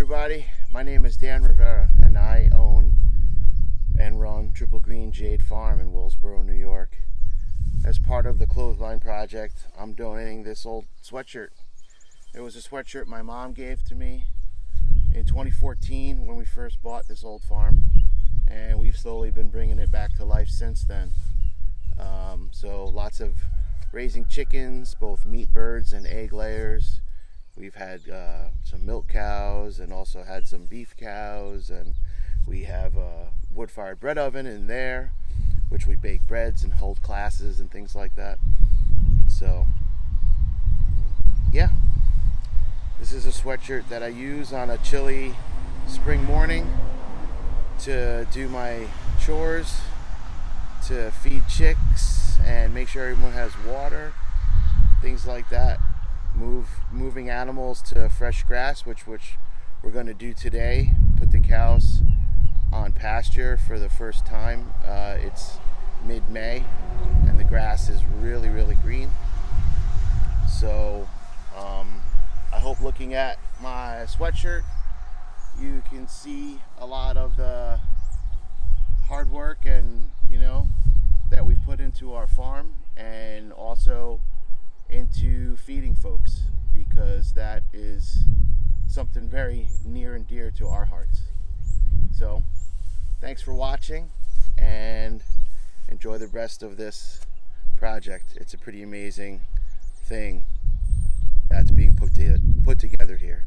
everybody, my name is Dan Rivera and I own and run Triple Green Jade Farm in Willsboro, New York. As part of the Clothesline project, I'm donating this old sweatshirt. It was a sweatshirt my mom gave to me in 2014 when we first bought this old farm, and we've slowly been bringing it back to life since then. So lots of raising chickens, both meat birds and egg layers. We've had some milk cows and also had some beef cows, and we have a wood-fired bread oven in there, which we bake breads and hold classes and things like that. So yeah, this is a sweatshirt that I use on a chilly spring morning to do my chores, to feed chicks and make sure everyone has water, things like that. Moving animals to fresh grass, which we're going to do today. Put the cows on pasture for the first time. It's mid-May and the grass is really green. So I hope looking at my sweatshirt you can see a lot of the hard work and that we put into our farm, and also into feeding folks, because that is something very near and dear to our hearts. So thanks for watching and enjoy the rest of this project. It's a pretty amazing thing that's being put together here.